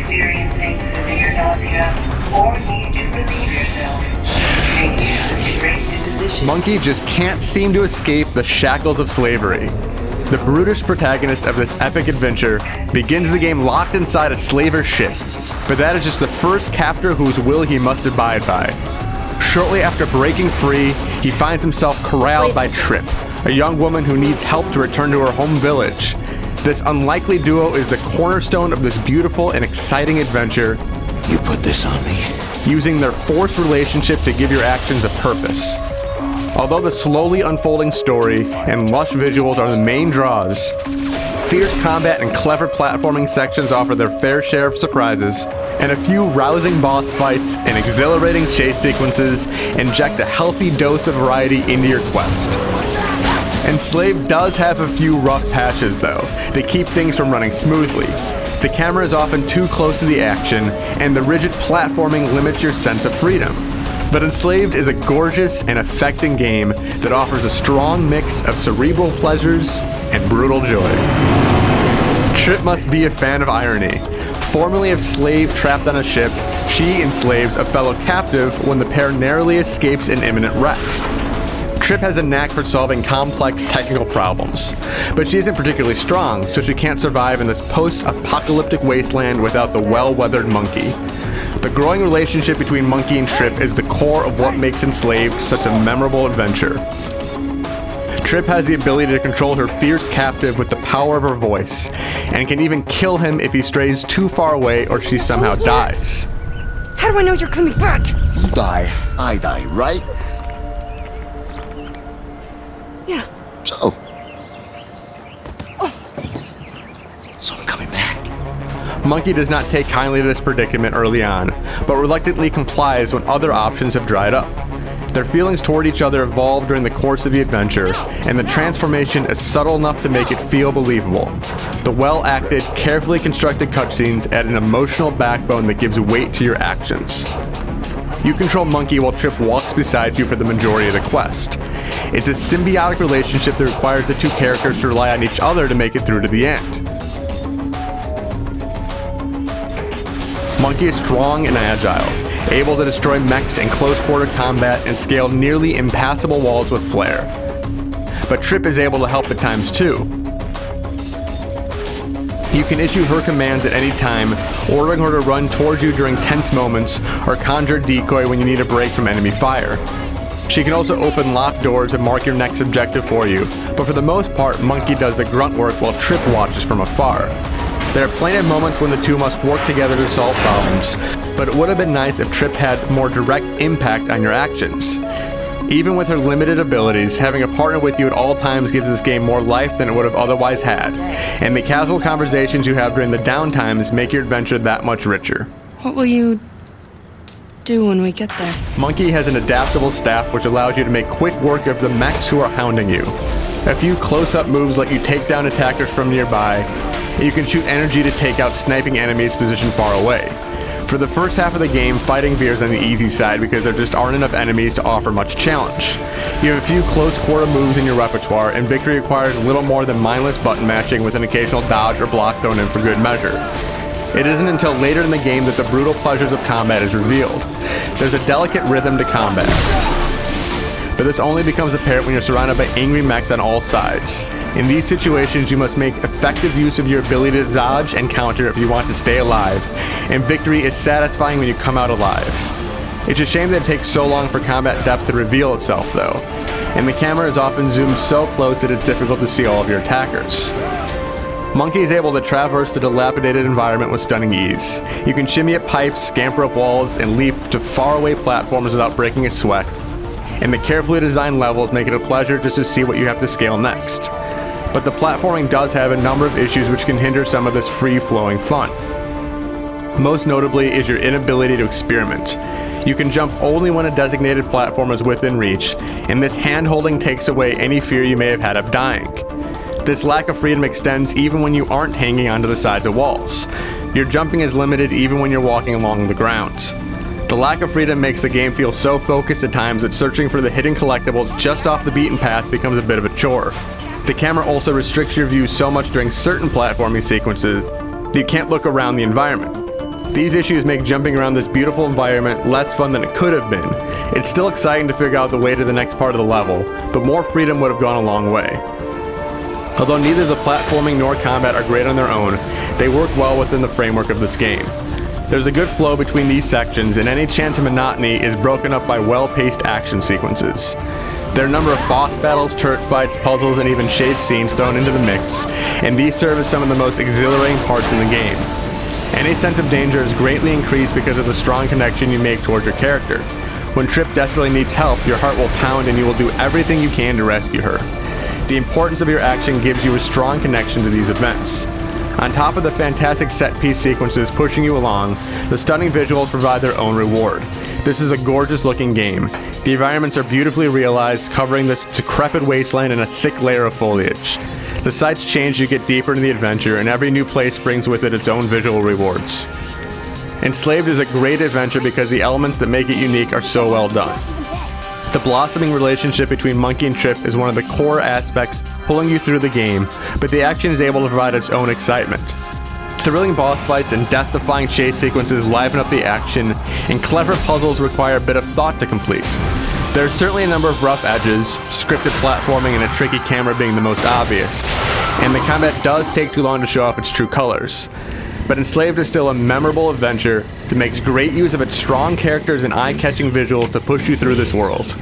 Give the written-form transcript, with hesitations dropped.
experiencing severe nausea or need to relieve yourself, please straight to position. Monkey just can't seem to escape the shackles of slavery. The brutish protagonist of this epic adventure begins the game locked inside a slaver's ship, but that is just the first captor whose will he must abide by. Shortly after breaking free, he finds himself corralled by Trip, a young woman who needs help to return to her home village. This unlikely duo is the cornerstone of this beautiful and exciting adventure. You put this on me. Using their forced relationship to give your actions a purpose. Although the slowly unfolding story and lush visuals are the main draws, fierce combat and clever platforming sections offer their fair share of surprises, and a few rousing boss fights and exhilarating chase sequences inject a healthy dose of variety into your quest. Enslaved does have a few rough patches though, that keep things from running smoothly. The camera is often too close to the action, and the rigid platforming limits your sense of freedom. But Enslaved is a gorgeous and affecting game that offers a strong mix of cerebral pleasures and brutal joy. Trip must be a fan of irony. Formerly a slave trapped on a ship, she enslaves a fellow captive when the pair narrowly escapes an imminent wreck. Trip has a knack for solving complex technical problems, but she isn't particularly strong, so she can't survive in this post-apocalyptic wasteland without the well-weathered Monkey. The growing relationship between Monkey and Trip is the core of what makes Enslaved such a memorable adventure. Trip has the ability to control her fierce captive with the power of her voice, and can even kill him if he strays too far away or she somehow dies. How do I know you're coming back? You die, I die, right? Yeah. So I'm coming back. Monkey does not take kindly to this predicament early on, but reluctantly complies when other options have dried up. Their feelings toward each other evolve during the course of the adventure, and the transformation is subtle enough to make it feel believable. The well-acted, carefully constructed cutscenes add an emotional backbone that gives weight to your actions. You control Monkey while Trip walks beside you for the majority of the quest. It's a symbiotic relationship that requires the two characters to rely on each other to make it through to the end. Monkey is strong and agile, able to destroy mechs in close-quarter combat and scale nearly impassable walls with flair. But Trip is able to help at times too. You can issue her commands at any time, ordering her to run towards you during tense moments, or conjure decoy when you need a break from enemy fire. She can also open locked doors and mark your next objective for you, but for the most part, Monkey does the grunt work while Trip watches from afar. There are plenty of moments when the two must work together to solve problems, but it would have been nice if Trip had more direct impact on your actions. Even with her limited abilities, having a partner with you at all times gives this game more life than it would have otherwise had, and the casual conversations you have during the downtimes make your adventure that much richer. What will you do when we get there? Monkey has an adaptable staff which allows you to make quick work of the mechs who are hounding you. A few close-up moves let you take down attackers from nearby, and you can shoot energy to take out sniping enemies positioned far away. For the first half of the game, fighting veers on the easy side because there just aren't enough enemies to offer much challenge. You have a few close-quarter moves in your repertoire, and victory requires little more than mindless button mashing with an occasional dodge or block thrown in for good measure. It isn't until later in the game that the brutal pleasures of combat is revealed. There's a delicate rhythm to combat, but this only becomes apparent when you're surrounded by angry mechs on all sides. In these situations, you must make effective use of your ability to dodge and counter if you want to stay alive, and victory is satisfying when you come out alive. It's a shame that it takes so long for combat depth to reveal itself though, and the camera is often zoomed so close that it's difficult to see all of your attackers. Monkey is able to traverse the dilapidated environment with stunning ease. You can shimmy up pipes, scamper up walls, and leap to faraway platforms without breaking a sweat, and the carefully designed levels make it a pleasure just to see what you have to scale next. But the platforming does have a number of issues which can hinder some of this free-flowing fun. Most notably is your inability to experiment. You can jump only when a designated platform is within reach, and this hand-holding takes away any fear you may have had of dying. This lack of freedom extends even when you aren't hanging onto the sides of walls. Your jumping is limited even when you're walking along the ground. The lack of freedom makes the game feel so focused at times that searching for the hidden collectibles just off the beaten path becomes a bit of a chore. The camera also restricts your view so much during certain platforming sequences that you can't look around the environment. These issues make jumping around this beautiful environment less fun than it could have been. It's still exciting to figure out the way to the next part of the level, but more freedom would have gone a long way. Although neither the platforming nor combat are great on their own, they work well within the framework of this game. There's a good flow between these sections, and any chance of monotony is broken up by well-paced action sequences. There are a number of boss battles, turret fights, puzzles, and even chase scenes thrown into the mix, and these serve as some of the most exhilarating parts in the game. Any sense of danger is greatly increased because of the strong connection you make towards your character. When Trip desperately needs help, your heart will pound and you will do everything you can to rescue her. The importance of your action gives you a strong connection to these events. On top of the fantastic set-piece sequences pushing you along, the stunning visuals provide their own reward. This is a gorgeous looking game. The environments are beautifully realized, covering this decrepit wasteland in a thick layer of foliage. The sights change as you get deeper into the adventure, and every new place brings with it its own visual rewards. Enslaved is a great adventure because the elements that make it unique are so well done. The blossoming relationship between Monkey and Trip is one of the core aspects pulling you through the game, but the action is able to provide its own excitement. Thrilling boss fights and death-defying chase sequences liven up the action, and clever puzzles require a bit of thought to complete. There's certainly a number of rough edges, scripted platforming and a tricky camera being the most obvious, and the combat does take too long to show off its true colors. But Enslaved is still a memorable adventure that makes great use of its strong characters and eye-catching visuals to push you through this world.